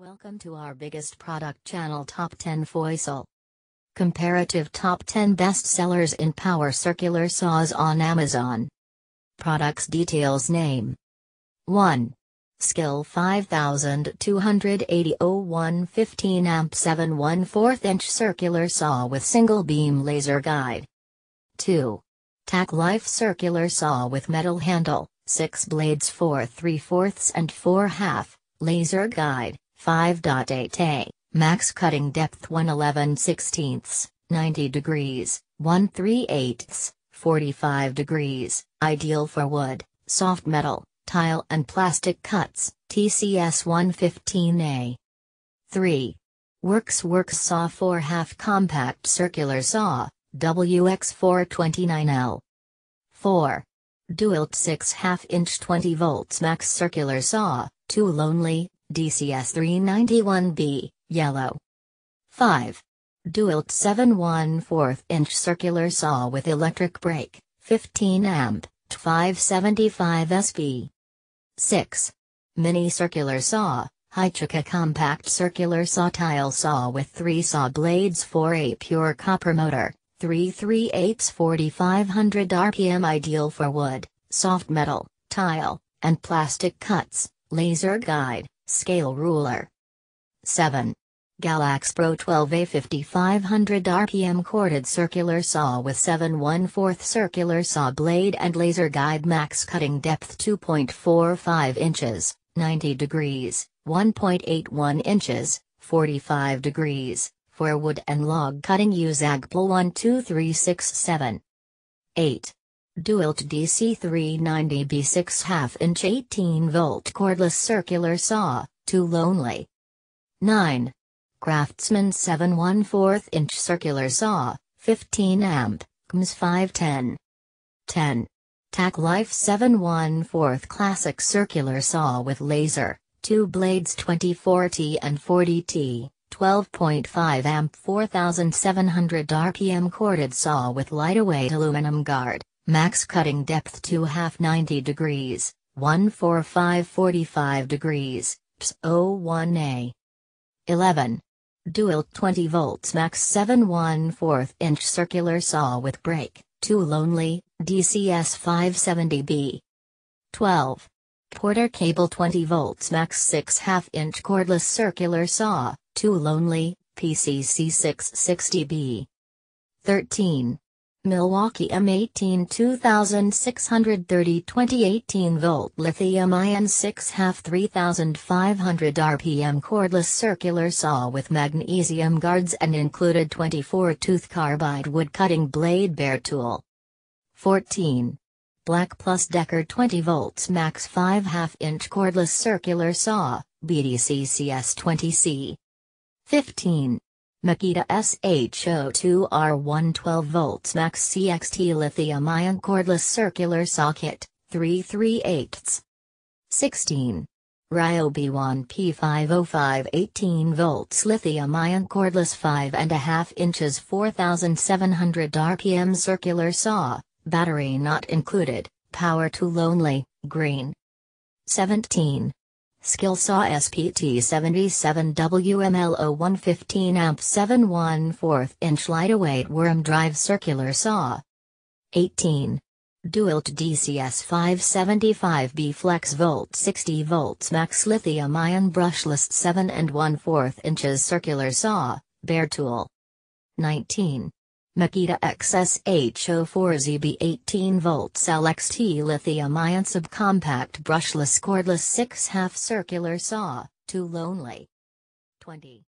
Welcome to our biggest product channel, Top 10 Foysal. Comparative Top 10 Bestsellers in Power Circular Saws on Amazon. Products details. Name 1. SKIL 5280 01 15 amp 7 1/4 inch circular saw with single beam laser guide. 2. TACKLIFE circular saw with metal handle, 6 blades 4 3/4 and 4/2, laser guide, 5.8A, max cutting depth 1/11/16, 90 degrees, 1/3/8, 45 degrees, ideal for wood, soft metal, tile and plastic cuts, TCS 115A. 3. WORXSAW 4/2 compact circular saw, WX 429L. 4. DEWALT 6/2 inch 20 volts max circular saw, 2 lonely, DCS 391B, yellow. 5. DEWALT 7 1/4 inch circular saw with electric brake, 15 amp, 575 SP. 6. Mini circular saw, HYCHIKA compact circular saw tile saw with 3 saw blades 4A pure copper motor, 3/3/8 4500 RPM, ideal for wood, soft metal, tile, and plastic cuts, laser guide, scale ruler. 7. GALAX Pro 12A 5500 RPM corded circular saw with 7 1/4 circular saw blade and laser guide, max cutting depth 2.45 inches, 90 degrees, 1.81 inches, 45 degrees, for wood and log cutting. Use AGPL 12367. 8. DEWALT DC 390B 6/2 inch 18 volt cordless circular saw, 2 lonely. 9. Craftsman 7 1/4 inch circular saw, 15 amp, CMS 510. 10. TACKLIFE 7 1/4 classic circular saw with laser, 2 blades 24T and 40T, 12.5 amp 4700 RPM corded saw with lightweight aluminum guard, max cutting depth 2/2 90 degrees, 145 45 degrees, PS 01A. 11. DEWALT 20 volts max 7 1/4 inch circular saw with brake, 2 lonely, DCS 570B. 12. Porter cable 20 volts max 6/2 inch cordless circular saw, 2 lonely, PCC 660B. 13. Milwaukee M18 2630 2018 volt lithium-ion 6/2 3500 RPM cordless circular saw with magnesium guards and included 24-tooth carbide wood cutting blade bare tool. 14. Black Plus Decker 20 volts max 5/2 inch cordless circular saw, BDC CS20C. 15. Makita SHO2R1 12 volts max CXT lithium-ion cordless circular saw kit, 3/3/8. 16. Ryobi 1P505 18 volts lithium-ion cordless 5.5 inches 4700 RPM circular saw, battery not included, power tool only, green. 17. SKIL saw SPT 77 WMLO 115 amp 7 1/4 inch lightweight worm drive circular saw. 18. DEWALT DCS 575B Flex Volt 60 volts max lithium-ion brushless 7 1/4 inches circular saw, bare tool. 19. Makita XSHO4ZB 18 volts LXT lithium-ion subcompact brushless cordless 6/2 circular saw, 2 lonely. 20.